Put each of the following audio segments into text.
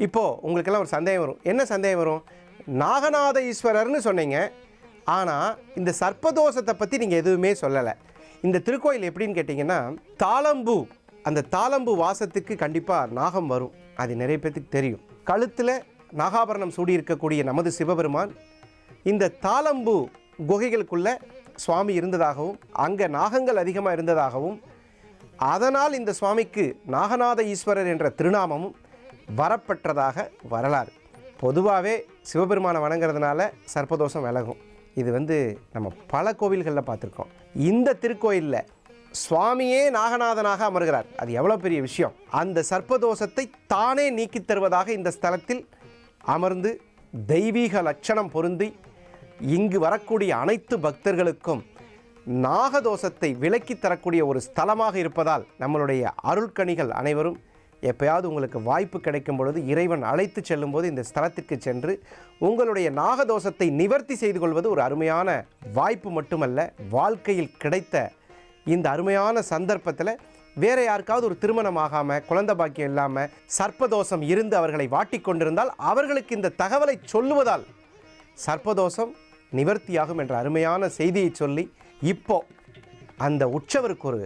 இப்போது உங்களுக்கெல்லாம் ஒரு சந்தேகம் வரும். என்ன சந்தேகம் வரும்? நாகநாத ஈஸ்வரர்னு சொன்னீங்க, ஆனால் இந்த சர்ப்பதோஷத்தை பற்றி நீங்கள் எதுவுமே சொல்லலை. இந்த திருக்கோயில் எப்படின்னு கேட்டிங்கன்னா, தாளம்பூ, அந்த தாளம்பூ வாசத்துக்கு கண்டிப்பாக நாகம் வரும். அது நிறைய பேர்த்துக்கு தெரியும். கழுத்தில் நாகாபரணம் சூடி இருக்கக்கூடிய நமது சிவபெருமான் இந்த தாளம்பூ குகைகளுக்குள்ளே சுவாமி இருந்ததாகவும், அங்கே நாகங்கள் அதிகமாக இருந்ததாகவும், அதனால் இந்த சுவாமிக்கு நாகநாத ஈஸ்வரர் என்ற திருநாமமும் வரப்பெற்றதாக வரலாறு. பொதுவாகவே சிவபெருமானை வணங்குறதுனால சர்ப்பதோஷம் விலகும். இது நம்ம பல கோவில்களில் பார்த்துருக்கோம். இந்த திருக்கோயிலில் சுவாமியே நாகநாதனாக அமர்கிறார். அது எவ்வளோ பெரிய விஷயம்! அந்த சர்ப்பதோஷத்தை தானே நீக்கித் தருவதாக இந்த ஸ்தலத்தில் அமர்ந்து தெய்வீக லட்சணம் பொருந்தி இங்கு வரக்கூடிய அனைத்து பக்தர்களுக்கும் நாகதோஷத்தை விலக்கி தரக்கூடிய ஒரு ஸ்தலமாக இருப்பதால் நம்மளுடைய அருள்கணிகள் அனைவரும் எப்பயாவது உங்களுக்கு வாய்ப்பு கிடைக்கும் பொழுது, இறைவன் அழைத்து செல்லும்போது இந்த ஸ்தலத்திற்கு சென்று உங்களுடைய நாகதோஷத்தை நிவர்த்தி செய்து கொள்வது ஒரு அருமையான வாய்ப்பு மட்டுமல்ல, வாழ்க்கையில் கிடைத்த இந்த அருமையான சந்தர்ப்பத்தில் வேறு யாருக்காவது ஒரு திருமணம் ஆகாமல், குழந்தை பாக்கியம் இல்லாமல், சர்ப்பதோஷம் இருந்து அவர்களை வாட்டிக் கொண்டிருந்தால் அவர்களுக்கு இந்த தகவலை சொல்லுவதால் சர்ப்பதோஷம் நிவர்த்தியாகும் என்ற அருமையான செய்தியை சொல்லி, இப்போ அந்த உற்சவருக்கு ஒரு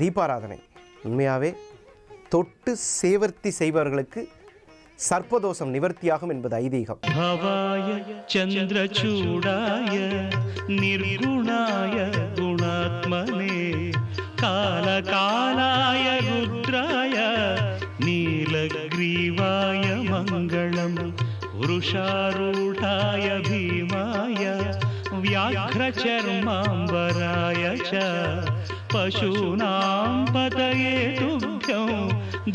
தீபாராதனை. உண்மையாகவே தொட்டு சேவர்த்தி செய்பவர்களுக்கு சர்ப்பதோஷம் நிவர்த்தியாகும் என்பது ஐதீகம். பவாய சந்திரசூடாய நிர்குணாய குணாத்மனே காலகாலாய ருத்ராய நீலக்ரீவாய மங்களம் புருஷாரூடாய பீமாய व्याघ्रचर्माम्बराय च पशूनां पतये तुभ्यं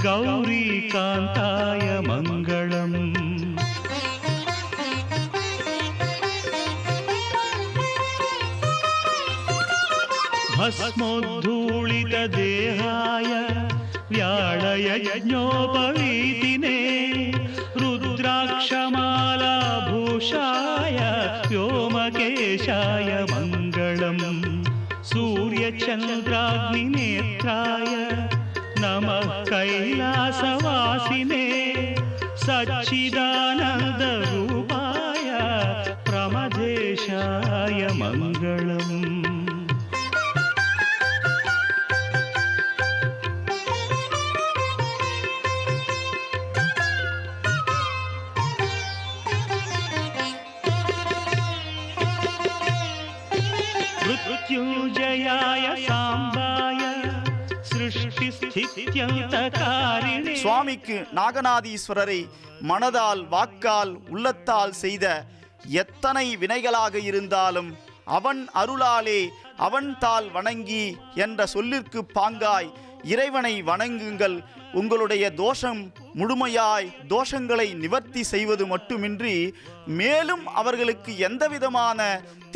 गौरीकान्ताय मङ्गलम्. भस्मोद्धूलितदेहाय व्याळयज्ञोपवीतिने रुद्राक्षमालाभूषाय व्योमकेशाय मङ्गलम्. सूर्यचन्द्राग्निनेत्राय नमः कैलासवासिने सच्चिदानन्दरूपाय प्रमदेशाय मङ्गलम्. मृत्युंजयाय साम्बाय सृष्टिस्थित्यन्तकारिणे. சுவாமிக்கு நாகநாதீஸ்வரரை மனதால், வாக்கால், உள்ளத்தால் செய்த எத்தனை வினைகளாக இருந்தாலும் அவன் அருளாலே அவன் தாள் வணங்கி என்ற சொல்லிற்கு பாங்காய் இறைவனை வணங்குங்கள். உங்களுடைய தோஷம் முழுமையாய் தோஷங்களை நிவர்த்தி செய்வது மட்டுமின்றி மேலும் அவர்களுக்கு எந்தவிதமான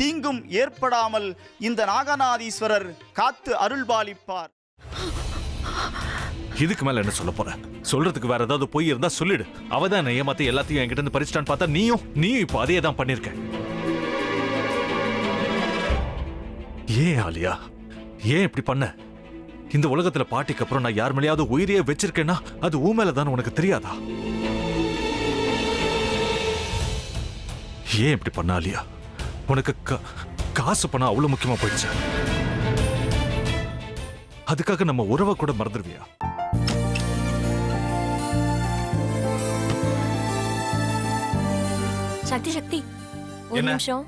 தீங்கும் ஏற்படாமல் இந்த நாகநாதீஸ்வரர் காத்து அருள்பாலிப்பார். இதுக்கு மேல என்ன சொல்ல போற? சொல்றதுக்கு வேற ஏதாவது போய் இருந்தா சொல்லிடு. அவதான் ஏமாத்தி எல்லாத்தையும் என்கிட்ட இருந்து பறிச்சிட்டான்னு பார்த்தா நீயும் இப்ப அதே தான் பண்ணிருக்க. ஏன் ஆலியா, ஏன் இப்படி பண்ண? இந்த உலகத்துல பாட்டிக்கு அப்புறம் நான் யார் மேலேயாவது உயிரையே வச்சிருக்கேன்னா அது ஊ மேலதான் உனக்கு தெரியாதா? ஏன் இப்படி பண்ண ஆலியா? உனக்கு காசு பணம் அவ்வளவு முக்கியமா போயிடுச்சு. அதுக்காக நம்ம உறவை கூட மறந்துடுவியா? சக்தி சக்தி, ஒரு நிமிஷம்.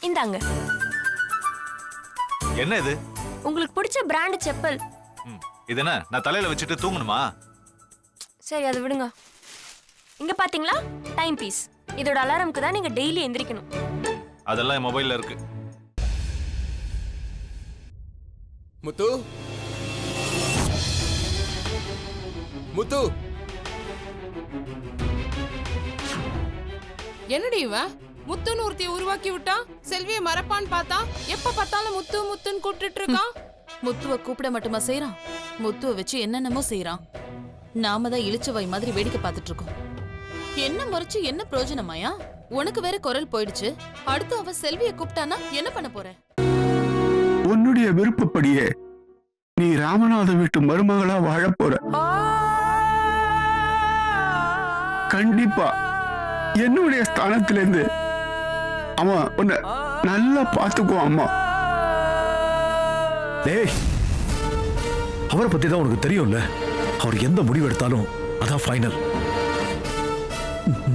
இந்தாங்க. என்ன இது? உங்களுக்கு பிடிச்ச பிராண்ட் செப்பல். இது என்ன நான் தலையில வச்சுட்டு தூங்கணுமா? சரி, அதை விடுங்க. இங்க பாத்தீங்களா, டைம் பீஸ். இதோட அலாரம்க்கு தான் நீங்க டெய்லி எந்திரிக்கணும். அதெல்லாம் என் மொபைல்ல இருக்கு. முத்து, முத்து, என்னடி இவன் முத்துன்னு ஒருத்தைய உருவாக்கி விட்டான்? செல்வியை மறப்பான்னு பார்த்தா எப்ப பார்த்தாலும் முத்து முத்துன்னு கூப்பிட்டு இருக்கான். முத்துவ கூப்பிட மட்டுமா செய்யறான்? முத்துவ வச்சு என்னென்னமோ செய்யறான். நாம தான் இளிச்சவாய் மாதிரி வேடிக்கை பார்த்துட்டு இருக்கோம். என்ன முறைச்சு என்ன பிரயோஜனமாயா? உனக்கு வேற குரல் போயிடுச்சு. அடுத்து அவ செல்வியை கூப்பிட்டானா என்ன பண்ண போற? உன் விருப்பப்படியே நீ ராமநாத வீட்டு மருமகளா வாழப் போற. கண்டிப்பா என்னுடைய ஸ்தானத்திலிருந்து அவன் உன்னை நல்லா பார்த்துக்குவான் அம்மா. டேய், அவரை பத்தி தான் உனக்கு தெரியும்ல. அவர் எந்த முடிவு எடுத்தாலும் அதான் ஃபைனல்.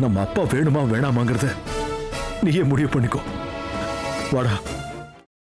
நம்ம அப்பா வேணுமா வேணாமாங்கிறத நீயே முடிவு பண்ணிக்கோ. வாடா.